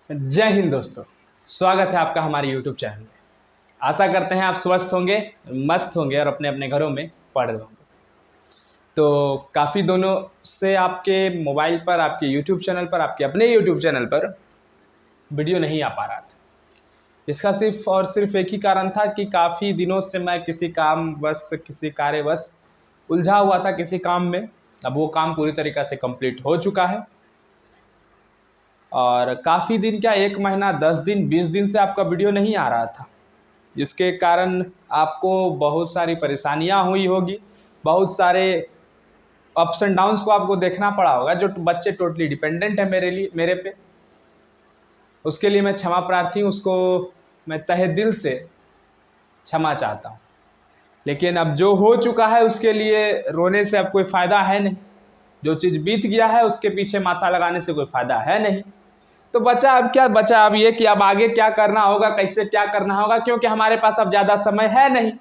जय हिंद दोस्तों, स्वागत है आपका हमारे YouTube चैनल में। आशा करते हैं आप स्वस्थ होंगे, मस्त होंगे और अपने अपने घरों में पढ़ रहे होंगे। तो काफ़ी दिनों से आपके मोबाइल पर, आपके YouTube चैनल पर, आपके अपने YouTube चैनल पर वीडियो नहीं आ पा रहा था। इसका सिर्फ और सिर्फ एक ही कारण था कि काफ़ी दिनों से मैं किसी कामवश, किसी कार्यवश उलझा हुआ था किसी काम में। अब वो काम पूरी तरीक़ा से कंप्लीट हो चुका है और काफ़ी दिन, क्या 1 महीना, 10 दिन, 20 दिन से आपका वीडियो नहीं आ रहा था, जिसके कारण आपको बहुत सारी परेशानियां हुई होगी, बहुत सारे अप्स एंड डाउन्स को आपको देखना पड़ा होगा। जो बच्चे टोटली डिपेंडेंट है मेरे पे, उसके लिए मैं क्षमा प्रार्थी हूँ, उसको मैं तहे दिल से क्षमा चाहता हूँ। लेकिन अब जो हो चुका है उसके लिए रोने से अब कोई फ़ायदा है नहीं। जो चीज़ बीत गया है उसके पीछे माथा लगाने से कोई फ़ायदा है नहीं। तो बचा अब क्या बचा, अब ये कि अब आगे क्या करना होगा, कैसे क्या करना होगा, क्योंकि हमारे पास अब ज़्यादा समय है नहीं।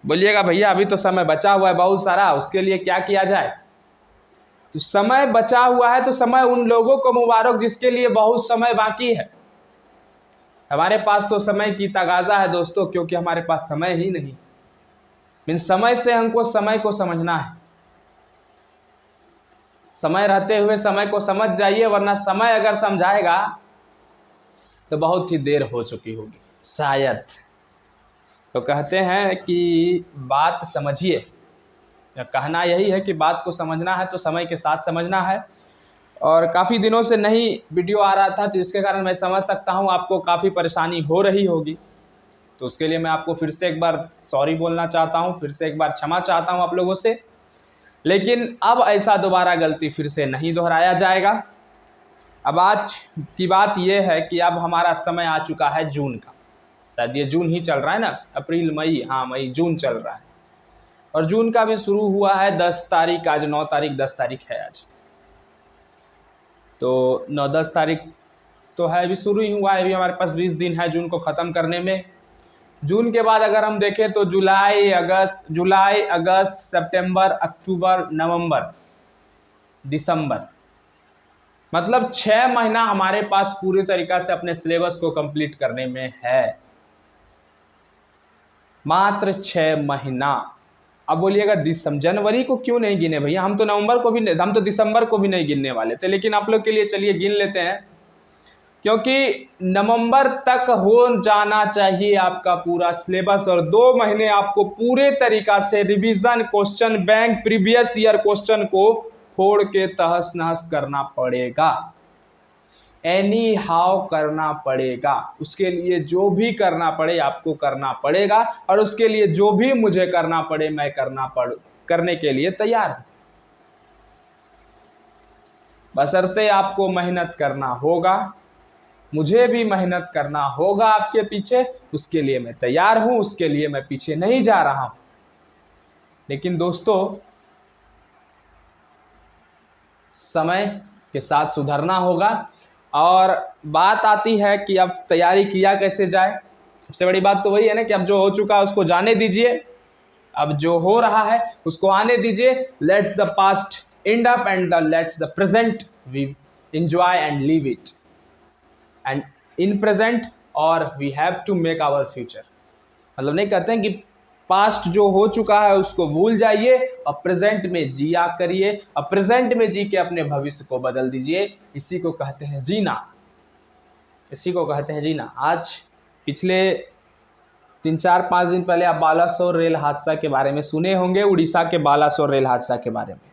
बोलिएगा भैया अभी तो समय बचा हुआ है बहुत सारा, उसके लिए क्या किया जाए। तो समय बचा हुआ है तो समय उन लोगों को मुबारक जिसके लिए बहुत समय बाकी है। हमारे पास तो समय की तगाजा है दोस्तों, क्योंकि हमारे पास समय ही नहीं। मीन्स समय से हमको समय को समझना है। समय रहते हुए समय को समझ जाइए, वरना समय अगर समझाएगा तो बहुत ही देर हो चुकी होगी शायद। तो कहते हैं कि बात समझिए, कहना यही है कि बात को समझना है तो समय के साथ समझना है। और काफ़ी दिनों से नहीं वीडियो आ रहा था, तो इसके कारण मैं समझ सकता हूँ आपको काफ़ी परेशानी हो रही होगी। तो उसके लिए मैं आपको फिर से एक बार सॉरी बोलना चाहता हूँ, फिर से एक बार क्षमा चाहता हूँ आप लोगों से। लेकिन अब ऐसा दोबारा गलती फिर से नहीं दोहराया जाएगा। अब आज की बात यह है कि अब हमारा समय आ चुका है जून का। शायद ये जून ही चल रहा है ना, अप्रैल मई, हाँ मई जून चल रहा है। और जून का भी शुरू हुआ है 10 तारीख, आज 9 तारीख, 10 तारीख है आज। तो 9-10 तारीख तो है, अभी शुरू ही हुआ है। अभी हमारे पास 20 दिन है जून को ख़त्म करने में। जून के बाद अगर हम देखें तो जुलाई, अगस्त, सितंबर, अक्टूबर, नवंबर, दिसंबर, मतलब 6 महीना हमारे पास पूरी तरीक़ा से अपने सिलेबस को कंप्लीट करने में है। मात्र 6 महीना। अब बोलिएगा जनवरी को क्यों नहीं गिने भैया, हम तो नवंबर को भी नहीं, हम तो दिसंबर को भी नहीं गिनने वाले थे। लेकिन आप लोग के लिए चलिए गिन लेते हैं, क्योंकि नवंबर तक हो जाना चाहिए आपका पूरा सिलेबस। और 2 महीने आपको पूरे तरीक़ा से revision, question bank, previous year question को फोड़ के तहस नहस करना पड़ेगा। एनी हाउ करना पड़ेगा। उसके लिए जो भी करना पड़े आपको करना पड़ेगा, और उसके लिए जो भी मुझे करना पड़े मैं करने के लिए तैयार हूं। बशर्ते आपको मेहनत करना होगा, मुझे भी मेहनत करना होगा आपके पीछे, उसके लिए मैं तैयार हूं, उसके लिए मैं पीछे नहीं जा रहा हूं। लेकिन दोस्तों समय के साथ सुधरना होगा। और बात आती है कि अब तैयारी किया कैसे जाए। सबसे बड़ी बात तो वही है ना कि अब जो हो चुका है उसको जाने दीजिए, अब जो हो रहा है उसको आने दीजिए। Let's the past end up and let's the present we enjoy and live it and in present, और we have to make our future. मतलब नहीं कहते हैं कि पास्ट जो हो चुका है उसको भूल जाइए और प्रेजेंट में जिया करिए, और प्रेजेंट में जी के अपने भविष्य को बदल दीजिए। इसी को कहते हैं जीना, इसी को कहते हैं जीना। आज पिछले 3-4-5 दिन पहले आप बालासोर रेल हादसा के बारे में सुने होंगे, उड़ीसा के बालासोर रेल हादसा के बारे में।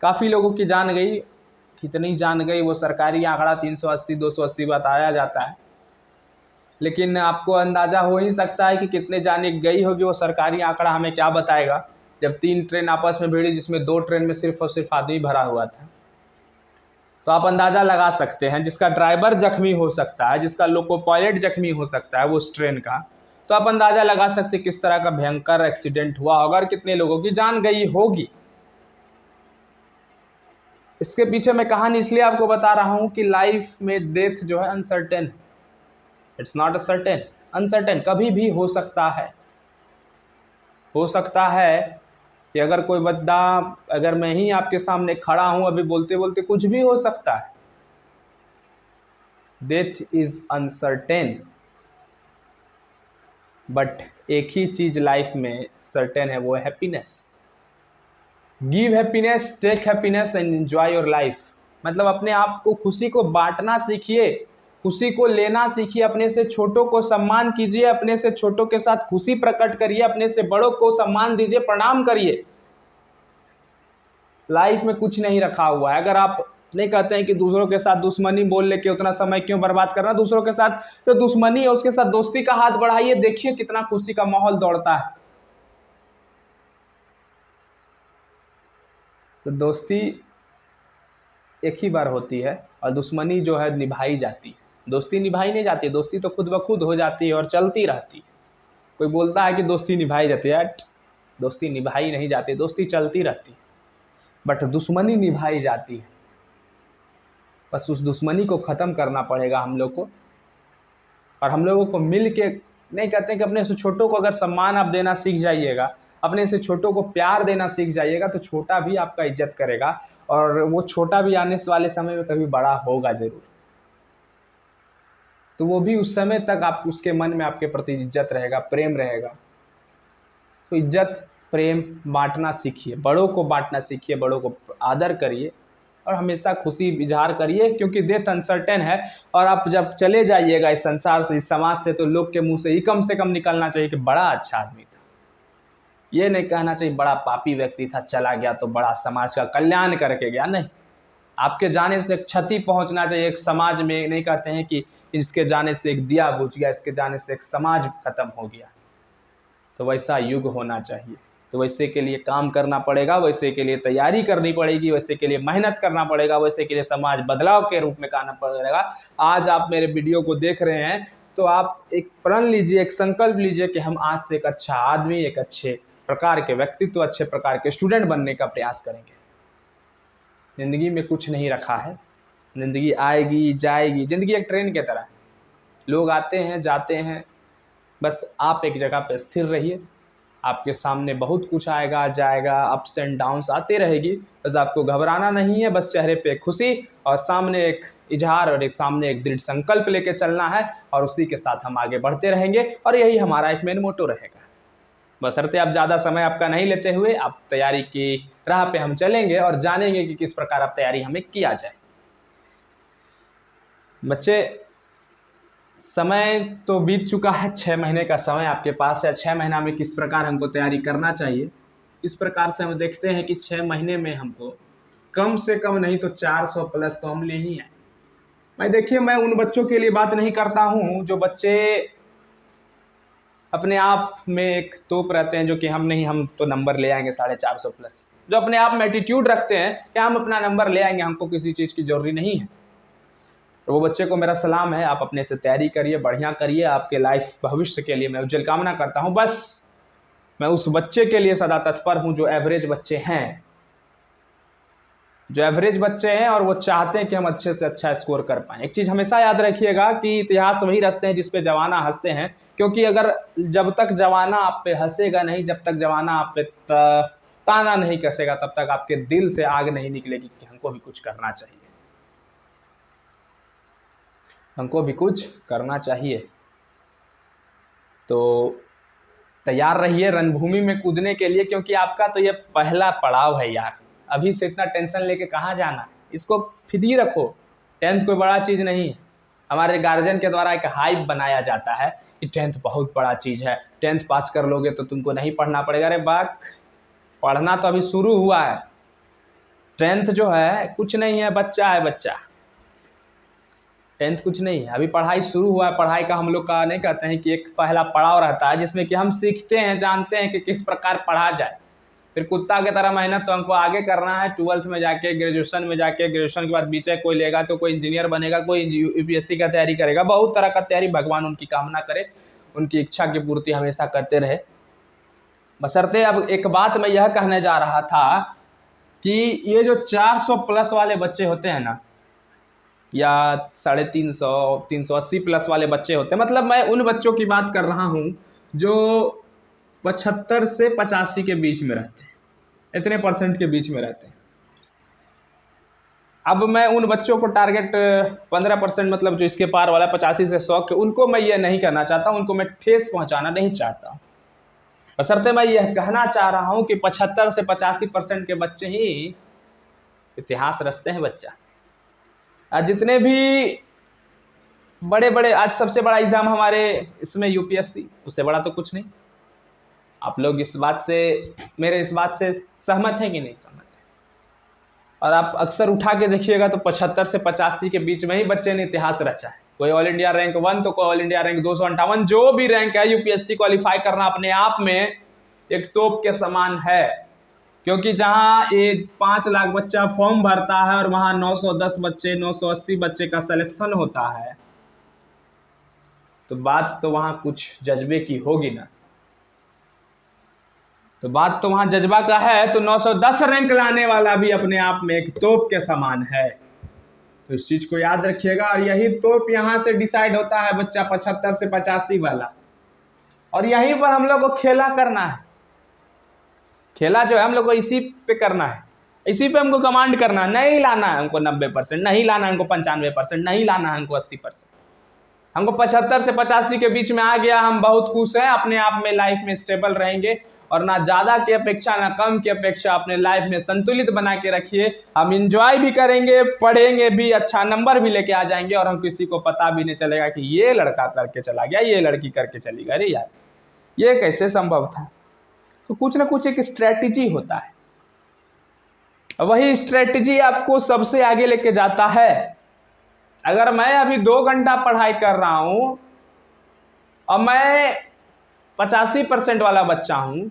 काफ़ी लोगों की जान गई, कितनी जान गई वो सरकारी आंकड़ा 380-280 बताया जाता है। लेकिन आपको अंदाज़ा हो ही सकता है कि कितने जाने गई होगी वो सरकारी आंकड़ा, हमें क्या बताएगा। जब 3 ट्रेन आपस में भिड़ी, जिसमें 2 ट्रेन में सिर्फ और सिर्फ आदमी भरा हुआ था, तो आप अंदाज़ा लगा सकते हैं। जिसका ड्राइवर जख्मी हो सकता है, जिसका लोको पायलट जख्मी हो सकता है वो उस ट्रेन का, तो आप अंदाज़ा लगा सकते किस तरह का भयंकर एक्सीडेंट हुआ होगा और कितने लोगों की जान गई होगी। इसके पीछे मैं कहानी इसलिए आपको बता रहा हूँ कि लाइफ में डेथ जो है अनसर्टेन है। It's not a certain, uncertain, कभी भी हो सकता है। हो सकता है कि अगर कोई बंदा, अगर मैं ही आपके सामने खड़ा हूं, अभी बोलते बोलते कुछ भी हो सकता है। डेथ इज अनसर्टेन, बट एक ही चीज लाइफ में सर्टेन है, वो है happiness. Give happiness, take happiness and enjoy your life. मतलब अपने आप को, खुशी को बांटना सीखिए, खुशी को लेना सीखिए, अपने से छोटों को सम्मान कीजिए, अपने से छोटों के साथ खुशी प्रकट करिए, अपने से बड़ों को सम्मान दीजिए, प्रणाम करिए। लाइफ में कुछ नहीं रखा हुआ है। अगर आप नहीं कहते हैं कि दूसरों के साथ दुश्मनी बोल लेके उतना समय क्यों बर्बाद करना, दूसरों के साथ जो दुश्मनी है उसके साथ दोस्ती का हाथ बढ़ाइए, देखिए कितना खुशी का माहौल दौड़ता है। तो दोस्ती एक ही बार होती है और दुश्मनी जो है निभाई जाती है, दोस्ती निभाई नहीं जाती, दोस्ती तो खुद ब खुद हो जाती है और चलती रहती है। कोई बोलता है कि दोस्ती निभाई जाती है, दोस्ती निभाई नहीं जाती, दोस्ती चलती रहती है, बट दुश्मनी निभाई जाती है। बस उस दुश्मनी को ख़त्म करना पड़ेगा हम लोग को, और हम लोगों को मिल के, नहीं कहते कि अपने से छोटों को अगर सम्मान आप देना सीख जाइएगा, अपने से छोटों को प्यार देना सीख जाइएगा, तो छोटा भी आपका इज्जत करेगा, और वो छोटा भी आने वाले समय में कभी बड़ा होगा ज़रूर। तो वो भी उस समय तक आप, उसके मन में आपके प्रति इज्जत रहेगा, प्रेम रहेगा। तो इज्जत प्रेम बांटना सीखिए, बड़ों को बांटना सीखिए, बड़ों को आदर करिए, और हमेशा खुशी इजहार करिए, क्योंकि डेथ अनसर्टेन है। और आप जब चले जाइएगा इस संसार से, इस समाज से, तो लोग के मुंह से ही कम से कम निकलना चाहिए कि बड़ा अच्छा आदमी था। ये नहीं कहना चाहिए बड़ा पापी व्यक्ति था, चला गया तो बड़ा समाज का कल्याण करके गया। नहीं, आपके जाने से एक क्षति पहुंचना चाहिए एक समाज में। नहीं कहते हैं कि इसके जाने से एक दिया बुझ गया, इसके जाने से एक समाज खत्म हो गया। तो वैसा युग होना चाहिए। तो वैसे के लिए काम करना पड़ेगा, वैसे के लिए तैयारी करनी पड़ेगी, वैसे के लिए मेहनत करना पड़ेगा, वैसे के लिए समाज बदलाव के रूप में करना पड़ेगा। आज आप मेरे वीडियो को देख रहे हैं तो आप एक प्रण लीजिए, एक संकल्प लीजिए कि हम आज से एक अच्छा आदमी, एक अच्छे प्रकार के व्यक्तित्व, अच्छे प्रकार के स्टूडेंट बनने का प्रयास करेंगे। ज़िंदगी में कुछ नहीं रखा है, ज़िंदगी आएगी जाएगी, ज़िंदगी एक ट्रेन की तरह है, लोग आते हैं जाते हैं, बस आप एक जगह पे स्थिर रहिए। आपके सामने बहुत कुछ आएगा जाएगा, अप्स एंड डाउन्स आते रहेगी, बस आपको घबराना नहीं है, बस चेहरे पे खुशी और सामने एक इजहार और एक सामने एक दृढ़ संकल्प लेके चलना है, और उसी के साथ हम आगे बढ़ते रहेंगे। और यही हमारा एक मेन मोटो रहेगा। बशर्ते आप ज़्यादा समय आपका नहीं लेते हुए आप तैयारी की राह पे हम चलेंगे और जानेंगे कि किस प्रकार आप तैयारी हमें किया जाए। बच्चे, समय तो बीत चुका है, 6 महीने का समय आपके पास है। 6 महीना में किस प्रकार हमको तैयारी करना चाहिए, इस प्रकार से हम देखते हैं कि 6 महीने में हमको कम से कम नहीं तो 400 प्लस तो हम ले ही हैं। मैं उन बच्चों के लिए बात नहीं करता हूँ जो बच्चे अपने आप में एक तोप रहते हैं, जो कि हम तो नंबर ले आएंगे 450 प्लस, जो अपने आप में एटीट्यूड रखते हैं कि हम अपना नंबर ले आएंगे, हमको किसी चीज़ की जरूरी नहीं है। तो वो बच्चे को मेरा सलाम है, आप अपने से तैयारी करिए, बढ़िया करिए, आपके लाइफ भविष्य के लिए मैं उज्जवल कामना करता हूँ। बस मैं उस बच्चे के लिए सदा तत्पर हूँ जो एवरेज बच्चे हैं, और वो चाहते हैं कि हम अच्छे से अच्छा स्कोर कर पाएँ। एक चीज़ हमेशा याद रखिएगा कि इतिहास वही रचते हैं जिस पे जवाना हंसते हैं, क्योंकि अगर जब तक जवाना आप पे हंसेगा नहीं, जब तक जवाना आप पे ताना नहीं कसेगा, तब तक आपके दिल से आग नहीं निकलेगी कि हमको भी कुछ करना चाहिए, हमको भी कुछ करना चाहिए। तो तैयार रहिए रणभूमि में कूदने के लिए, क्योंकि आपका तो ये पहला पड़ाव है यार। अभी से इतना टेंशन लेके कहाँ जाना, इसको फ्री रखो। 10th कोई बड़ा चीज़ नहीं है। हमारे गार्जियन के द्वारा एक हाइप बनाया जाता है कि 10th बहुत बड़ा चीज़ है, 10th पास कर लोगे तो तुमको नहीं पढ़ना पड़ेगा। अरे बाक, पढ़ना तो अभी शुरू हुआ है। 10th जो है कुछ नहीं है, बच्चा है बच्चा। 10th कुछ नहीं है, अभी पढ़ाई शुरू हुआ है। पढ़ाई का हम लोग का नहीं कहते हैं कि एक पहला पड़ाव रहता है जिसमें कि हम सीखते हैं, जानते हैं कि किस प्रकार पढ़ा जाए। फिर कुत्ता की तरह मेहनत तो हमको आगे करना है, 12th में जाके, ग्रेजुएशन में जाके, ग्रेजुएशन के बाद बीटेक कोई लेगा तो कोई इंजीनियर बनेगा, कोई यूपीएससी का तैयारी करेगा, बहुत तरह का तैयारी। भगवान उनकी कामना करे, उनकी इच्छा की पूर्ति हमेशा करते रहे। बशर्ते अब एक बात मैं यह कहने जा रहा था कि ये जो 400 प्लस वाले बच्चे होते हैं ना, या 350, 380 प्लस वाले बच्चे होते हैं, मतलब मैं उन बच्चों की बात कर रहा हूँ जो 75 से 85 के बीच में रहते हैं, इतने % के बीच में रहते हैं। अब मैं उन बच्चों को टारगेट 15% मतलब जो इसके पार वाला 85 से 100 के, उनको मैं ये नहीं करना चाहता, उनको मैं ठेस पहुंचाना नहीं चाहता। बशर्ते मैं यह कहना चाह रहा हूं कि 75 से 85% के बच्चे ही इतिहास रचते हैं बच्चा। आज जितने भी बड़े बड़े, आज सबसे बड़ा एग्जाम हमारे इसमें यूपीएससी, उससे बड़ा तो कुछ नहीं। आप लोग इस बात से, मेरे इस बात से सहमत हैं कि नहीं सहमत हैं? और आप अक्सर उठा के देखिएगा तो 75 से 85 के बीच में ही बच्चे ने इतिहास रचा है। कोई ऑल इंडिया रैंक 1 तो कोई ऑल इंडिया रैंक 258, जो भी रैंक है यूपीएससी क्वालिफाई करना अपने आप में एक तोप के समान है। क्योंकि जहां ये 5 लाख बच्चा फॉर्म भरता है और वहां 910 बच्चे, 980 बच्चे का सिलेक्शन होता है, तो बात तो वहां कुछ जज्बे की होगी ना। तो बात तो वहां जज्बा का है, तो 910 रैंक लाने वाला भी अपने आप में एक तोप के समान है। तो इस चीज को याद रखिएगा। और यही तोप यहां से डिसाइड होता है बच्चा 75 से 85 वाला, और यहीं पर हम लोग को खेला करना है। खेला जो है हम लोग को इसी पे करना है, इसी पे हमको कमांड करना है। नहीं लाना है हमको 90%, नहीं लाना है हमको 95%, नहीं लाना है हमको 80%। हमको 75 से 85 के बीच में आ गया, हम बहुत खुश हैं, अपने आप में लाइफ में स्टेबल रहेंगे, और ना ज़्यादा की अपेक्षा ना कम की अपेक्षा, अपने लाइफ में संतुलित बना के रखिए। हम इंजॉय भी करेंगे, पढ़ेंगे भी, अच्छा नंबर भी लेके आ जाएंगे, और हम किसी को पता भी नहीं चलेगा कि ये लड़का करके चला गया, ये लड़की करके चली गई। अरे यार ये कैसे संभव था? तो कुछ ना कुछ एक स्ट्रेटजी होता है, वही स्ट्रेटजी आपको सबसे आगे लेके जाता है। अगर मैं अभी 2 घंटा पढ़ाई कर रहा हूं और मैं 85% वाला बच्चा हूं,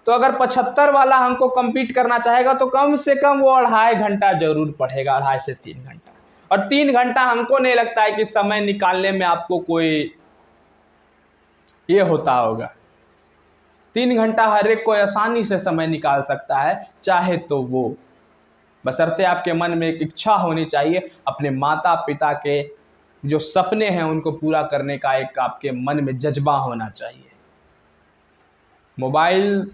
तो अगर 75 वाला हमको compete करना चाहेगा तो कम से कम वो 2.5 घंटा जरूर पढ़ेगा, 2.5 से 3 घंटा। और 3 घंटा हमको नहीं लगता है कि समय निकालने में आपको कोई ये होता होगा। 3 घंटा हर एक कोई आसानी से समय निकाल सकता है, चाहे तो वो, बशर्ते आपके मन में एक इच्छा होनी चाहिए, अपने माता पिता के जो सपने हैं उनको पूरा करने का एक आपके मन में जज्बा होना चाहिए। मोबाइल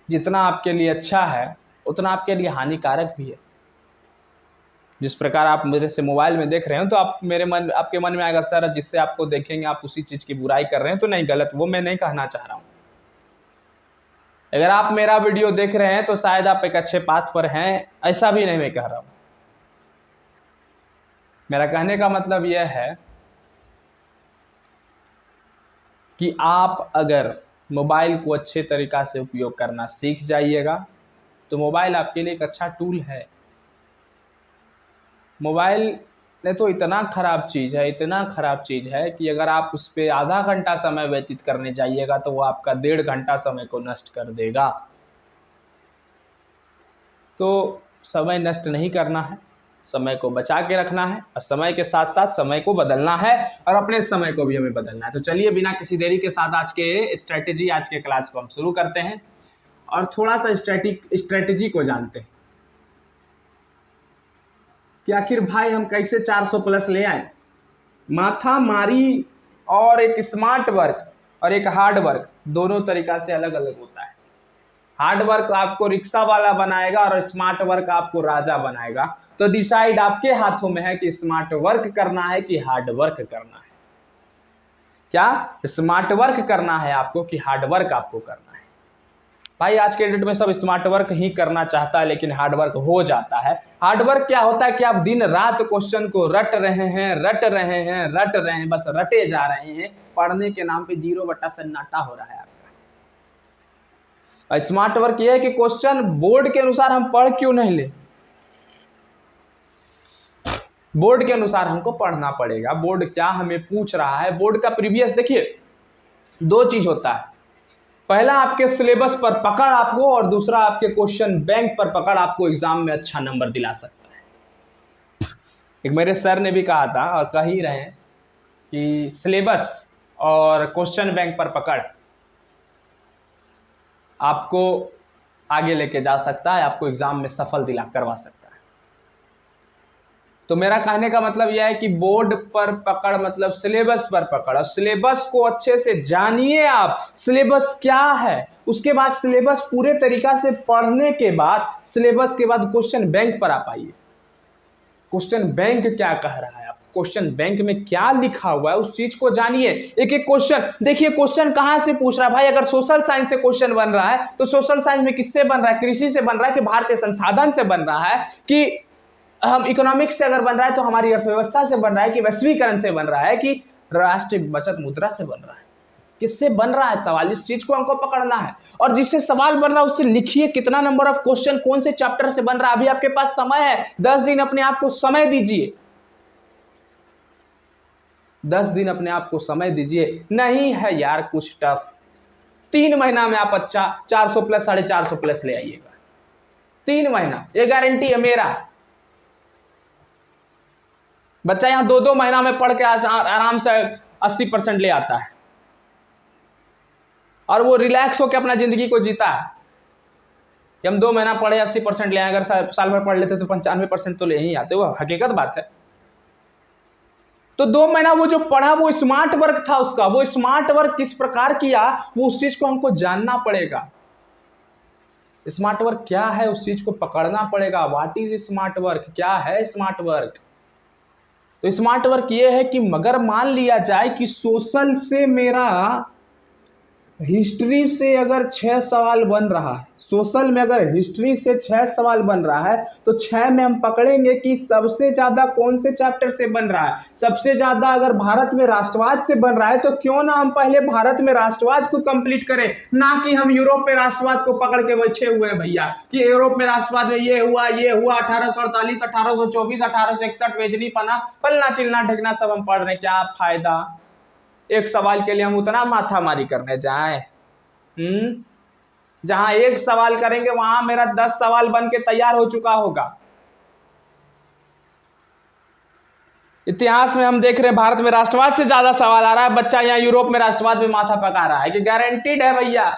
जितना आपके लिए अच्छा है उतना आपके लिए हानिकारक भी है। जिस प्रकार आप मेरे से मोबाइल में देख रहे हो, तो आपके मन में आएगा सर जिससे आपको देखेंगे आप उसी चीज़ की बुराई कर रहे हैं, तो नहीं, गलत, वो मैं नहीं कहना चाह रहा हूँ। अगर आप मेरा वीडियो देख रहे हैं तो शायद आप एक अच्छे पाथ पर हैं, ऐसा भी नहीं मैं कह रहा हूँ। मेरा कहने का मतलब यह है कि आप अगर मोबाइल को अच्छे तरीक़ा से उपयोग करना सीख जाइएगा तो मोबाइल आपके लिए एक अच्छा टूल है। मोबाइल ने तो इतना ख़राब चीज़ है, इतना ख़राब चीज़ है कि अगर आप उस पर आधा घंटा समय व्यतीत करने जाइएगा तो वो आपका 1.5 घंटा समय को नष्ट कर देगा। तो समय नष्ट नहीं करना है, समय को बचा के रखना है, और समय के साथ साथ समय को बदलना है, और अपने समय को भी हमें बदलना है। तो चलिए बिना किसी देरी के साथ आज के क्लास को हम शुरू करते हैं, और थोड़ा सा स्ट्रैटेजी को जानते हैं कि आखिर भाई हम कैसे 400+ ले आए। माथा मारी और एक स्मार्ट वर्क और एक हार्ड वर्क दोनों तरीक़ा से अलग अलग होता है। हार्ड वर्क आपको रिक्शा वाला बनाएगा और स्मार्ट वर्क आपको राजा बनाएगा। तो डिसाइड आपके हाथों में है कि स्मार्ट वर्क करना है कि हार्ड वर्क करना है। क्या स्मार्ट वर्क करना है आपको कि हार्ड वर्क आपको करना है? भाई आज के डेट में सब स्मार्ट वर्क ही करना चाहता है, लेकिन हार्ड वर्क हो जाता है। हार्ड वर्क क्या होता है कि आप दिन रात क्वेश्चन को रट रहे हैं, बस रटे जा रहे हैं, पढ़ने के नाम पे 0 बटा सन्नाटा हो रहा है आपका। स्मार्ट वर्क यह है कि क्वेश्चन बोर्ड के अनुसार हम पढ़ क्यों नहीं ले, बोर्ड के अनुसार हमको पढ़ना पड़ेगा। बोर्ड क्या हमें पूछ रहा है, बोर्ड का प्रीवियस देखिए, 2 चीज होता है। पहला आपके सिलेबस पर पकड़ आपको, और दूसरा आपके क्वेश्चन बैंक पर पकड़ आपको एग्जाम में अच्छा नंबर दिला सकता है। एक मेरे सर ने भी कहा था और कह ही रहे हैं कि सिलेबस और क्वेश्चन बैंक पर पकड़ आपको आगे लेके जा सकता है, आपको एग्जाम में सफल करवा सकता है। तो मेरा कहने का मतलब यह है कि बोर्ड पर पकड़ मतलब सिलेबस पर पकड़, और सिलेबस को अच्छे से जानिए आप, सिलेबस क्या है। उसके बाद सिलेबस पूरे तरीका से पढ़ने के बाद, सिलेबस के बाद क्वेश्चन बैंक पर आप आइए। क्वेश्चन बैंक क्या कह रहा है, आप क्वेश्चन बैंक में क्या लिखा हुआ है उस चीज को जानिए। एक एक क्वेश्चन देखिए, क्वेश्चन कहां से पूछ रहा है भाई। अगर सोशल साइंस से क्वेश्चन बन रहा है तो सोशल साइंस में किससे बन रहा है, कृषि से बन रहा है कि भारतीय संसाधन से बन रहा है, कि हम इकोनॉमिक्स से अगर बन रहा है तो हमारी अर्थव्यवस्था से बन रहा है, कि वैश्वीकरण से बन रहा है, कि राष्ट्रीय बचत मुद्रा से बन रहा है, किससे बन रहा है सवाल। इस चीज को हमको पकड़ना है। और जिससे सवाल बन रहा है उससे लिखिए कितना नंबर ऑफ क्वेश्चन कौन से चैप्टर से बन रहा है। अभी आपके पास समय है, 10 दिन अपने आप को समय दीजिए, 10 दिन अपने आप को समय दीजिए। नहीं है यार कुछ टफ, 3 महीना में आप अच्छा 400 प्लस 450 प्लस ले आइएगा। 3 महीना, ये गारंटी है मेरा। बच्चा यहां 2-2 महीना में पढ़ के आराम से 80% ले आता है, और वो रिलैक्स होकर अपना जिंदगी को जीता है। कि हम 2 महीना पढ़े 80% ले आए, अगर साल भर पढ़ लेते तो 95% तो ले ही आते, वो हकीकत बात है। तो 2 महीना वो जो पढ़ा वो स्मार्ट वर्क था उसका, वो स्मार्ट वर्क किस प्रकार किया वो उस चीज को हमको जानना पड़ेगा। स्मार्ट वर्क क्या है उस चीज को पकड़ना पड़ेगा। व्हाट इज स्मार्ट वर्क, क्या है स्मार्ट वर्क। तो स्मार्ट वर्क ये है कि मगर मान लिया जाए कि सोशल से मेरा हिस्ट्री से अगर 6 सवाल बन रहा है, सोशल में अगर हिस्ट्री से 6 सवाल बन रहा है, तो 6 में हम पकड़ेंगे कि सबसे ज्यादा कौन से चैप्टर से बन रहा है। सबसे ज्यादा अगर भारत में राष्ट्रवाद से बन रहा है तो क्यों ना हम पहले भारत में राष्ट्रवाद को कंप्लीट करें, ना कि हम यूरोप में राष्ट्रवाद को पकड़ के बैठे हुए हैं भैया कि यूरोप में राष्ट्रवाद में ये हुआ 1848, 1824, 1861, वेजनी पना फलना चिलना ढकना सब हम पढ़ रहे हैं। क्या फायदा, एक सवाल के लिए हम उतना माथामारी करने जाएं। जहां एक सवाल करेंगे वहां मेरा 10 सवाल बन के तैयार हो चुका होगा। इतिहास में हम देख रहे हैं भारत में राष्ट्रवाद से ज्यादा सवाल आ रहा है, बच्चा यहाँ यूरोप में राष्ट्रवाद में माथा पका रहा है कि गारंटीड है भैया।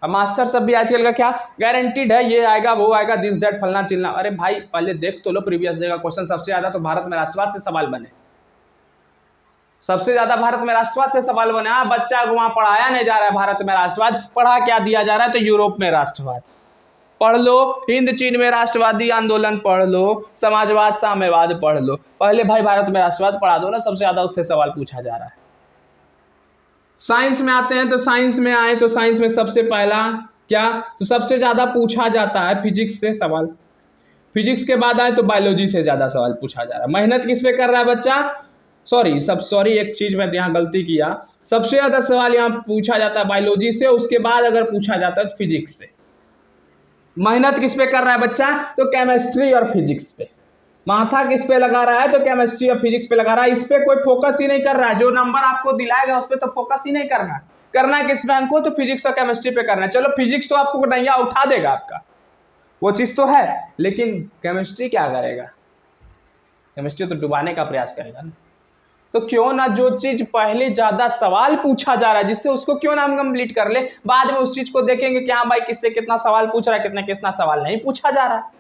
अब मास्टर सब भी आजकल का क्या गारंटीड है, ये आएगा वो आएगा, दिस दैट फलना चिलना। अरे भाई पहले देख तो लो प्रीवियस डे का क्वेश्चन, सबसे ज्यादा तो भारत में राष्ट्रवाद से सवाल बने, सबसे ज्यादा भारत में राष्ट्रवाद से सवाल बने। बच्चा को वहां पढ़ाया नहीं जा रहा है भारत में राष्ट्रवाद, पढ़ा क्या दिया जा रहा है तो यूरोप में राष्ट्रवाद पढ़ लो, हिंद चीन में राष्ट्रवादी आंदोलन पढ़ लो, समाजवाद साम्यवाद पढ़ लो। पहले भाई भारत में राष्ट्रवाद पढ़ा दो ना, सबसे ज्यादा उससे सवाल पूछा जा रहा है। साइंस में आते हैं तो साइंस में आए तो साइंस में सबसे पहला क्या, तो सबसे ज्यादा पूछा जाता है फिजिक्स से सवाल। फिजिक्स के बाद आए तो बायोलॉजी से ज्यादा सवाल पूछा जा रहा है। मेहनत किस पे कर रहा है बच्चा, सॉरी एक चीज में यहाँ गलती किया, सबसे ज्यादा सवाल यहाँ पूछा जाता है बायोलॉजी से, उसके बाद अगर पूछा जाता है तो फिजिक्स से। मेहनत किस पे कर रहा है बच्चा, तो केमिस्ट्री और फिजिक्स पे। माथा किस पे लगा रहा है तो केमिस्ट्री और फिजिक्स पे लगा रहा है। इस पे कोई फोकस ही नहीं कर रहा है, जो नंबर आपको दिलाएगा उस पे तो फोकस ही नहीं करना, करना है किस पे हमको, तो फिजिक्स और केमिस्ट्री पे करना है। चलो फिजिक्स तो आपको नैया उठा देगा आपका, वो चीज तो है, लेकिन केमिस्ट्री क्या करेगा, केमिस्ट्री तो डुबाने का प्रयास करेगा ना। तो क्यों ना जो चीज पहले ज्यादा सवाल पूछा जा रहा है जिससे उसको क्यों ना हम कंप्लीट कर ले, बाद में उस चीज को देखेंगे कि हाँ भाई किससे कितना सवाल पूछ रहा है, कितना सवाल नहीं पूछा जा रहा है।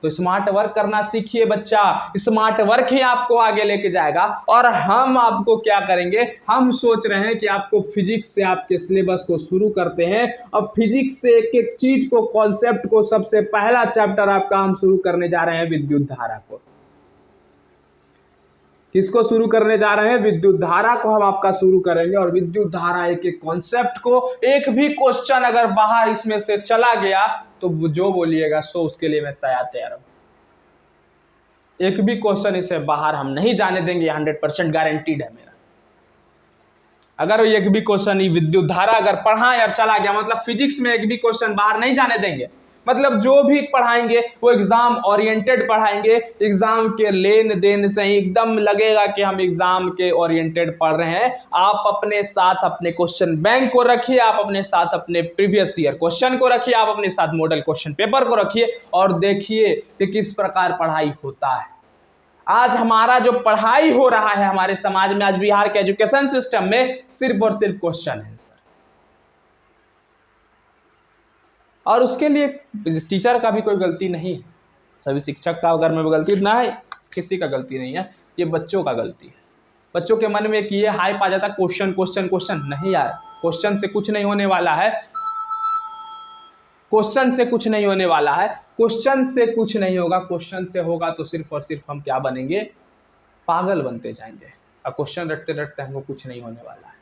तो स्मार्ट वर्क करना सीखिए बच्चा, स्मार्ट वर्क ही आपको आगे लेके जाएगा। और हम आपको क्या करेंगे, हम सोच रहे हैं कि आपको फिजिक्स से आपके सिलेबस को शुरू करते हैं। अब फिजिक्स से एक एक चीज को, कॉन्सेप्ट को, सबसे पहला चैप्टर आपका हम शुरू करने जा रहे हैं विद्युत धारा को। किसको शुरू करने जा रहे हैं, विद्युत धारा को हम आपका शुरू करेंगे। और विद्युत धारा एक एक कॉन्सेप्ट को, एक भी क्वेश्चन अगर बाहर इसमें से चला गया तो जो बोलिएगा सो उसके लिए मैं तैयार हूं। एक भी क्वेश्चन इसे बाहर हम नहीं जाने देंगे, 100% गारंटीड है मेरा। अगर एक भी क्वेश्चन विद्युत धारा अगर पढ़ा या चला गया, मतलब फिजिक्स में एक भी क्वेश्चन बाहर नहीं जाने देंगे। मतलब जो भी पढ़ाएंगे वो एग्जाम ओरिएंटेड पढ़ाएंगे, एग्जाम के लेन देन से ही एकदम लगेगा कि हम एग्जाम के ओरिएंटेड पढ़ रहे हैं। आप अपने साथ अपने क्वेश्चन बैंक को रखिए, आप अपने साथ अपने प्रीवियस ईयर क्वेश्चन को रखिए, आप अपने साथ मॉडल क्वेश्चन पेपर को रखिए और देखिए कि किस प्रकार पढ़ाई होता है। आज हमारा जो पढ़ाई हो रहा है हमारे समाज में, आज बिहार के एजुकेशन सिस्टम में सिर्फ और सिर्फ क्वेश्चन आंसर, और उसके लिए टीचर का भी कोई गलती नहीं है। सभी शिक्षक का अगर मैं गलती ना है, किसी का गलती नहीं है, ये बच्चों का गलती है। बच्चों के मन में कि ये हाइप आ जाता क्वेश्चन क्वेश्चन क्वेश्चन, नहीं यार, क्वेश्चन से कुछ नहीं होने वाला है। क्वेश्चन से कुछ नहीं होने वाला है, क्वेश्चन से कुछ नहीं होगा। क्वेश्चन से होगा तो सिर्फ और सिर्फ हम क्या बनेंगे, पागल बनते जाएंगे। और क्वेश्चन रटते रटते हमको कुछ नहीं होने वाला है।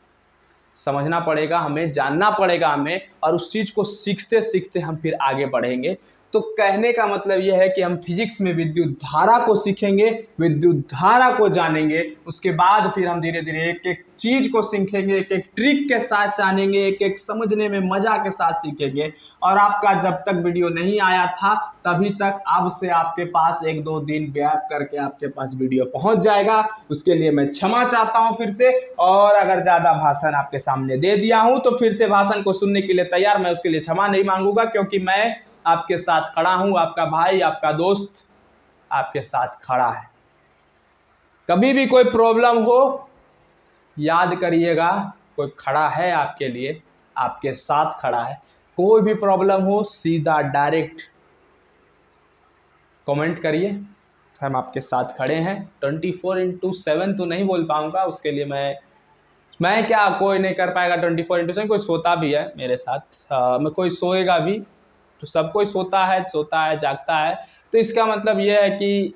समझना पड़ेगा हमें, जानना पड़ेगा हमें, और उस चीज़ को सीखते सीखते हम फिर आगे बढ़ेंगे। तो कहने का मतलब यह है कि हम फिजिक्स में विद्युत धारा को सीखेंगे, विद्युत धारा को जानेंगे, उसके बाद फिर हम धीरे धीरे एक एक चीज़ को सीखेंगे, एक एक ट्रिक के साथ जानेंगे, एक एक समझने में मजा के साथ सीखेंगे। और आपका जब तक वीडियो नहीं आया था तभी तक अब से आपके पास 1-2 दिन गैप करके आपके पास वीडियो पहुंच जाएगा। उसके लिए मैं क्षमा चाहता हूं फिर से, और अगर ज़्यादा भाषण आपके सामने दे दिया हूं तो फिर से भाषण को सुनने के लिए तैयार, मैं उसके लिए क्षमा नहीं मांगूंगा, क्योंकि मैं आपके साथ खड़ा हूं, आपका भाई, आपका दोस्त आपके साथ खड़ा है। कभी भी कोई प्रॉब्लम हो याद करिएगा, कोई खड़ा है आपके लिए, आपके साथ खड़ा है। कोई भी प्रॉब्लम हो सीधा डायरेक्ट कमेंट करिए, हम आपके साथ खड़े हैं। 24/7 तो नहीं बोल पाऊंगा, उसके लिए मैं क्या, कोई नहीं कर पाएगा 24/7। कोई सोता भी है मेरे साथ, मैं कोई सोएगा भी, तो सब कोई सोता है जागता है। तो इसका मतलब यह है कि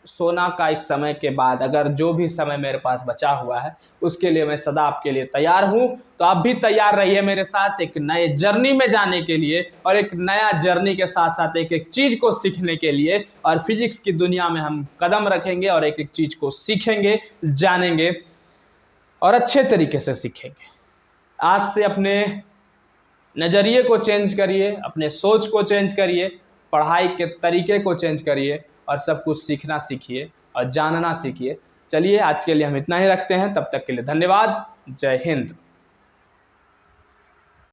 सोना का एक समय के बाद अगर जो भी समय मेरे पास बचा हुआ है उसके लिए मैं सदा आपके लिए तैयार हूं। तो आप भी तैयार रहिए मेरे साथ एक नए जर्नी में जाने के लिए, और एक नया जर्नी के साथ साथ एक एक चीज़ को सीखने के लिए। और फिजिक्स की दुनिया में हम कदम रखेंगे और एक एक चीज़ को सीखेंगे, जानेंगे और अच्छे तरीके से सीखेंगे। आज से अपने नज़रिए को चेंज करिए, अपने सोच को चेंज करिए, पढ़ाई के तरीके को चेंज करिए, और सब कुछ सीखना सीखिए और जानना सीखिए। चलिए आज के लिए हम इतना ही रखते हैं, तब तक के लिए धन्यवाद। जय हिंद।